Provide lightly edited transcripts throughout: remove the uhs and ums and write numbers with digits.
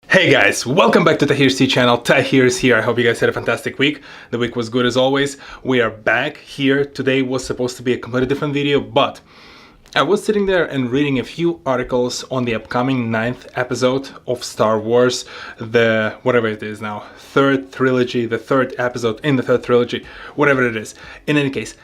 Hey guys, welcome back to TohirT channel. Tahir is here. I hope you guys had a fantastic week. The week was good as always. We are back here. Today was supposed to be a completely different video, but I was sitting there and reading a few articles on the upcoming 9th episode of Star Wars, the whatever it is now, third trilogy, the third episode in the third trilogy, whatever it is. In any case,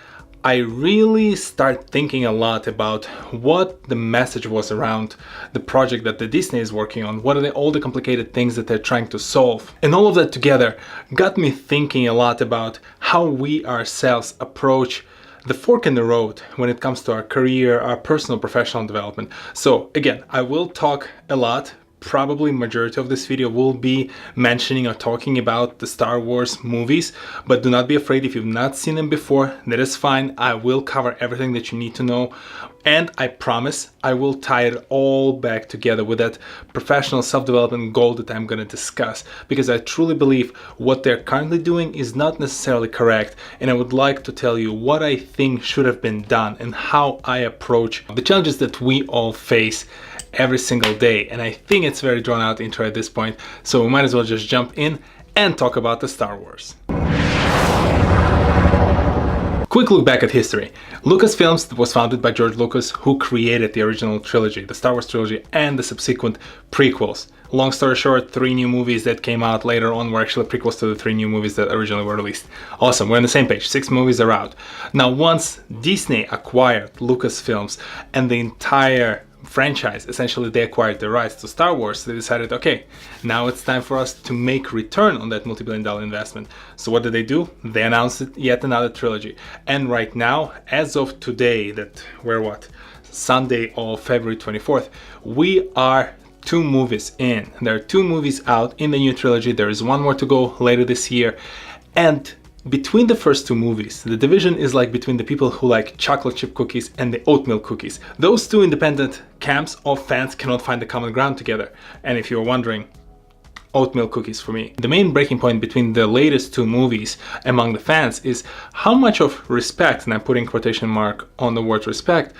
I really start thinking a lot about what the message was around the project that the Disney is working on. What are all the complicated things that they're trying to solve? And all of that together got me thinking a lot about how we ourselves approach the fork in the road when it comes to our career, our personal professional development. So again, I will talk a lot. Probably majority of this video will be mentioning or talking about the Star Wars movies, but do not be afraid if you've not seen them before. That is fine. I will cover everything that you need to know, and I promise I will tie it all back together with that professional self-development goal that I'm going to discuss, because I truly believe what they're currently doing is not necessarily correct, and I would like to tell you what I think should have been done and how I approach the challenges that we all face every single day. And I think it's very drawn out intro at this point, so we might as well just jump in and talk about the Star Wars. Quick look back at history. Lucasfilm was founded by George Lucas, who created the original trilogy, the Star Wars trilogy, and the subsequent prequels. Long story short, 3 new movies that came out later on were actually prequels to the 3 new movies that originally were released. Awesome, we're on the same page. 6 movies are out. Now, once Disney acquired Lucasfilm and the entire franchise, essentially they acquired the rights to Star Wars, they decided, okay, now it's time for us to make return on that multi-billion-dollar investment. So what did they do? They announced yet another trilogy. And right now, as of today, that we're what? Sunday of February 24th, we are 2 movies in. There are 2 movies out in the new trilogy. There is 1 more to go later this year. And between the first 2 movies, the division is like between the people who like chocolate chip cookies and the oatmeal cookies. Those 2 independent camps of fans cannot find the common ground together. And if you're wondering, oatmeal cookies for me. The main breaking point between the latest 2 movies among the fans is how much of respect, and I'm putting quotation mark on the word respect,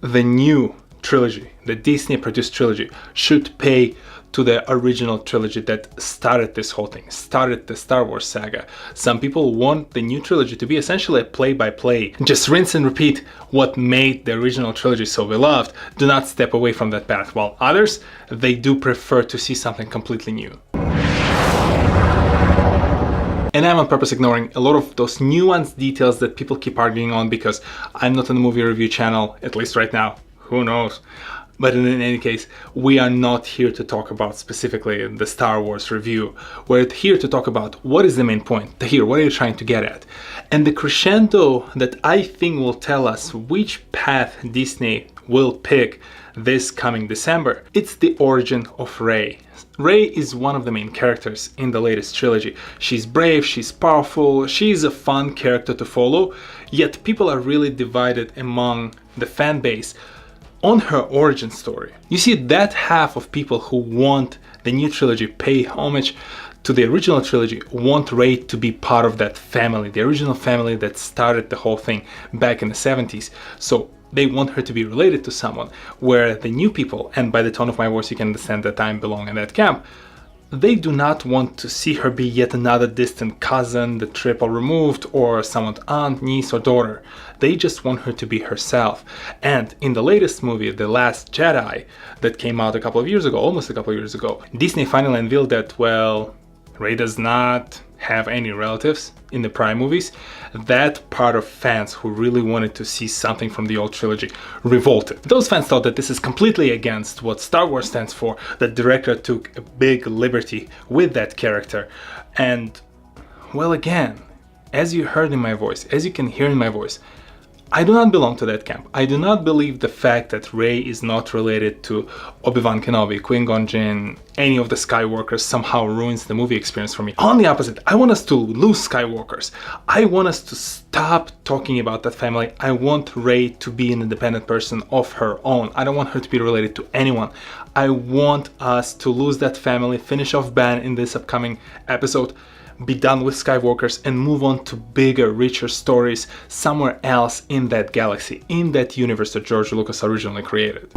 the new trilogy, the Disney produced trilogy, should pay to the original trilogy that started this whole thing, started the Star Wars saga. Some people want the new trilogy to be essentially a play-by-play, just rinse and repeat what made the original trilogy so beloved. Do not step away from that path, while others, they do prefer to see something completely new. And I'm on purpose ignoring a lot of those nuanced details that people keep arguing on, because I'm not on a movie review channel, at least right now. Who knows? But in any case, we are not here to talk about specifically the Star Wars review. We're here to talk about what is the main point. Here, what are you trying to get at? And the crescendo that I think will tell us which path Disney will pick this coming December, it's the origin of Rey. Rey is one of the main characters in the latest trilogy. She's brave, she's powerful, she's a fun character to follow, yet people are really divided among the fan base on her origin story. You see, that half of people who want the new trilogy pay homage to the original trilogy want Rey to be part of that family, the original family that started the whole thing back in the 70s. So they want her to be related to someone, where the new people, and by the tone of my voice you can understand that I belong in that camp, they do not want to see her be yet another distant cousin, the triple removed, or someone's aunt, niece, or daughter. They just want her to be herself. And in the latest movie, The Last Jedi, that came out a couple of years ago, almost a couple of years ago, Disney finally unveiled that, well, Rey does not have any relatives in the prior movies. That part of fans who really wanted to see something from the old trilogy revolted. Those fans thought that this is completely against what Star Wars stands for, that the director took a big liberty with that character. And, well, again, as you heard in my voice, as you can hear in my voice, I do not belong to that camp. I do not believe the fact that Rey is not related to Obi-Wan Kenobi, Qui-Gon Jinn, any of the Skywalkers somehow ruins the movie experience for me. On the opposite, I want us to lose Skywalkers. I want us to stop talking about that family. I want Rey to be an independent person of her own. I don't want her to be related to anyone. I want us to lose that family, finish off Ban in this upcoming episode, be done with Skywalkers, and move on to bigger, richer stories somewhere else in that galaxy, in that universe that George Lucas originally created.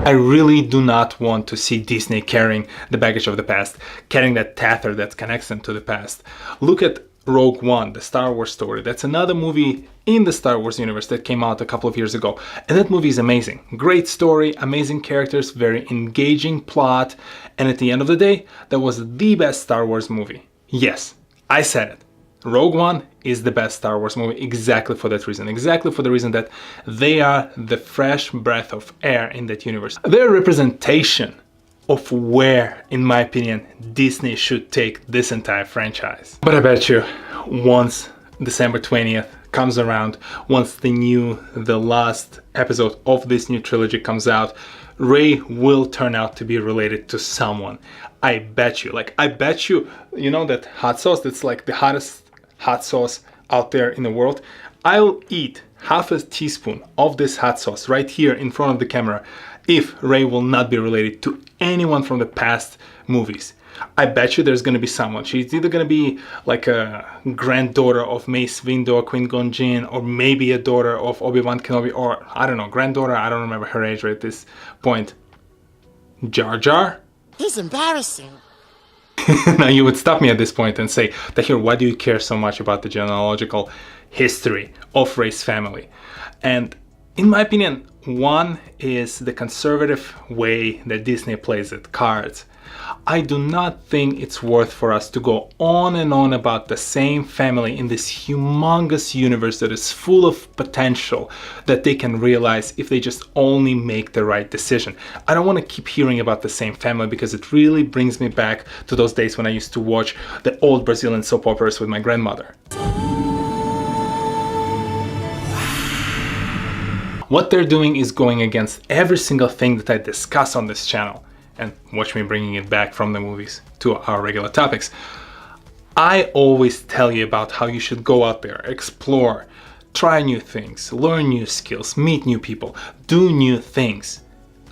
I really do not want to see Disney carrying the baggage of the past, carrying that tether that connects them to the past. Look at Rogue One, the Star Wars story. That's another movie in the Star Wars universe that came out a couple of years ago. And that movie is amazing. Great story, amazing characters, very engaging plot. And at the end of the day, that was the best Star Wars movie. Yes, I said it. Rogue One is the best Star Wars movie exactly for that reason. Exactly for the reason that they are the fresh breath of air in that universe. They're a representation of where, in my opinion, Disney should take this entire franchise. But I bet you, once December 20th comes around, once the last episode of this new trilogy comes out, Rey will turn out to be related to someone. I bet you, you know that hot sauce that's like the hottest hot sauce out there in the world? I'll eat half a teaspoon of this hot sauce right here in front of the camera if Rey will not be related to anyone from the past movies. I bet you there's going to be someone. She's either going to be like a granddaughter of Mace Windu or Qui-Gon Jinn, or maybe a daughter of Obi-Wan Kenobi, or I don't know, granddaughter, I don't remember her age right at this point. Jar Jar? He's embarrassing. Now you would stop me at this point and say, TohirT, why do you care so much about the genealogical history of Rey's family? And in my opinion, one is the conservative way that Disney plays it, cards. I do not think it's worth for us to go on and on about the same family in this humongous universe that is full of potential that they can realize if they just only make the right decision. I don't want to keep hearing about the same family because it really brings me back to those days when I used to watch the old Brazilian soap operas with my grandmother. What they're doing is going against every single thing that I discuss on this channel. And watch me bringing it back from the movies to our regular topics. I always tell you about how you should go out there, explore, try new things, learn new skills, meet new people, do new things.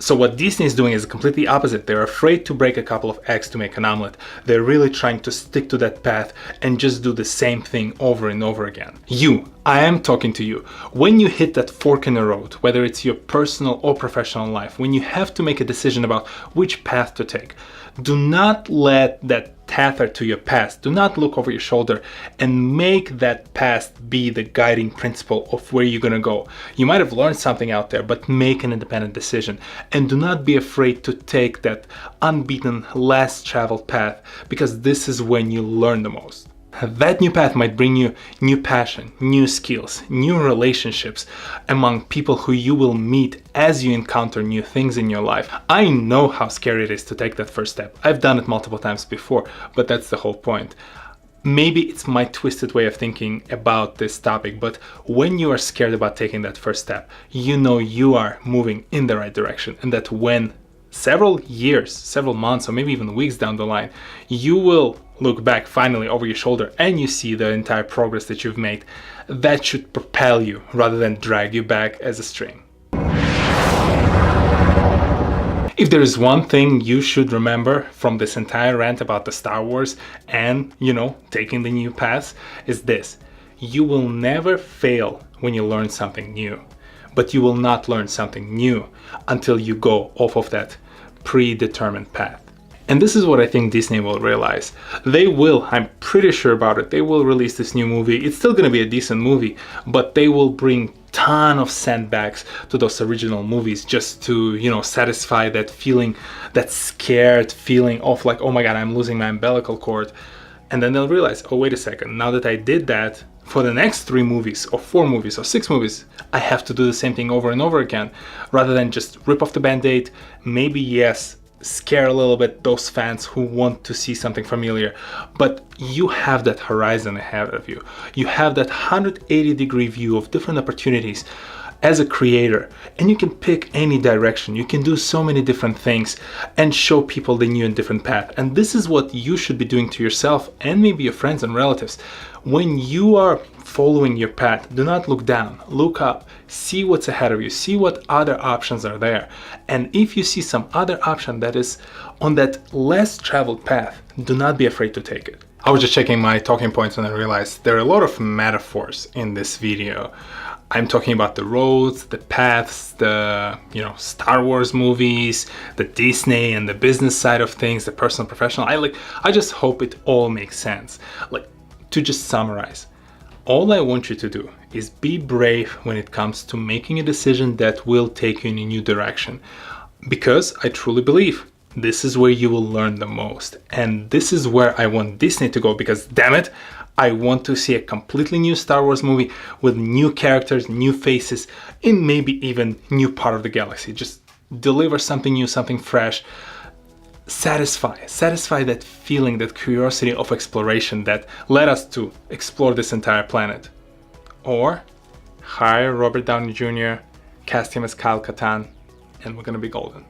So what Disney is doing is completely opposite. They're afraid to break a couple of eggs to make an omelet. They're really trying to stick to that path and just do the same thing over and over again. I am talking to you. When you hit that fork in the road, whether it's your personal or professional life, when you have to make a decision about which path to take, do not let that tether to your past. Do not look over your shoulder and make that past be the guiding principle of where you're gonna go. You might have learned something out there, but make an independent decision. And do not be afraid to take that unbeaten, less traveled path, because this is when you learn the most. That new path might bring you new passion, new skills, new relationships among people who you will meet as you encounter new things in your life. I know how scary it is to take that first step. I've done it multiple times before, but that's the whole point. Maybe it's my twisted way of thinking about this topic, but when you are scared about taking that first step, you know you are moving in the right direction, and that when several years, several months, or maybe even weeks down the line, you will look back finally over your shoulder and you see the entire progress that you've made. That should propel you rather than drag you back as a string. If there is one thing you should remember from this entire rant about the Star Wars and, taking the new paths, is this. You will never fail when you learn something new, but you will not learn something new until you go off of that predetermined path. And this is what I think Disney will realize. They will, I'm pretty sure about it, they will release this new movie. It's still going to be a decent movie, but they will bring ton of sandbags to those original movies just to, satisfy that feeling, that scared feeling of like, oh my God, I'm losing my umbilical cord. And then they'll realize, oh, wait a second, now that I did that, for the next 3 movies or 4 movies or 6 movies, I have to do the same thing over and over again, rather than just rip off the band-aid, maybe, yes, scare a little bit those fans who want to see something familiar, but you have that horizon ahead of you. You have that 180-degree view of different opportunities as a creator, and you can pick any direction. You can do so many different things and show people the new and different path. And this is what you should be doing to yourself and maybe your friends and relatives. When you are following your path, do not look down, look up, see what's ahead of you, see what other options are there. And if you see some other option that is on that less traveled path, do not be afraid to take it. I was just checking my talking points and I realized there are a lot of metaphors in this video. I'm talking about the roads, the paths, the Star Wars movies, the Disney and the business side of things, the personal, professional. I just hope it all makes sense. Like, to just summarize, all I want you to do is be brave when it comes to making a decision that will take you in a new direction. Because I truly believe this is where you will learn the most. And this is where I want Disney to go, because damn it, I want to see a completely new Star Wars movie with new characters, new faces, and maybe even new part of the galaxy. Just deliver something new, something fresh. Satisfy that feeling, that curiosity of exploration that led us to explore this entire planet. Or hire Robert Downey Jr., cast him as Kyle Katarn, and we're gonna be golden.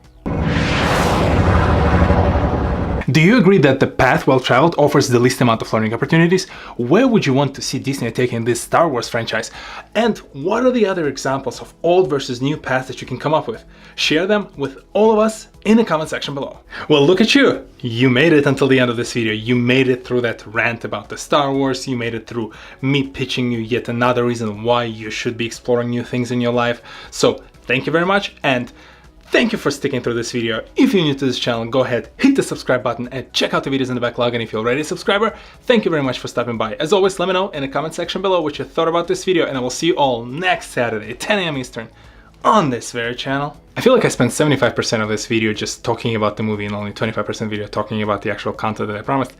Do you agree that the path well traveled offers the least amount of learning opportunities? Where would you want to see Disney taking this Star Wars franchise? And what are the other examples of old versus new paths that you can come up with? Share them with all of us in the comment section below. Well, look at you! You made it until the end of this video. You made it through that rant about the Star Wars. You made it through me pitching you yet another reason why you should be exploring new things in your life. So thank you very much, and thank you for sticking through this video. If you're new to this channel, go ahead, hit the subscribe button and check out the videos in the backlog. And if you're already a subscriber, thank you very much for stopping by. As always, let me know in the comment section below what you thought about this video, and I will see you all next Saturday, 10 AM Eastern, on this very channel. I feel like I spent 75% of this video just talking about the movie and only 25% video talking about the actual content that I promised.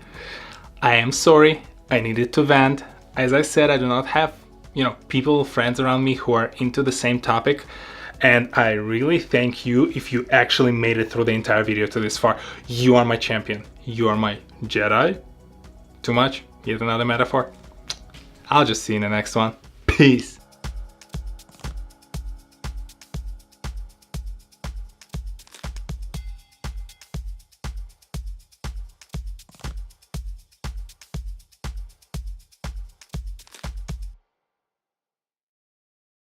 I am sorry, I needed to vent. As I said, I do not have, people, friends around me who are into the same topic. And I really thank you if you actually made it through the entire video to this far. You are my champion. You are my Jedi. Too much? Yet another metaphor? I'll just see you in the next one. Peace.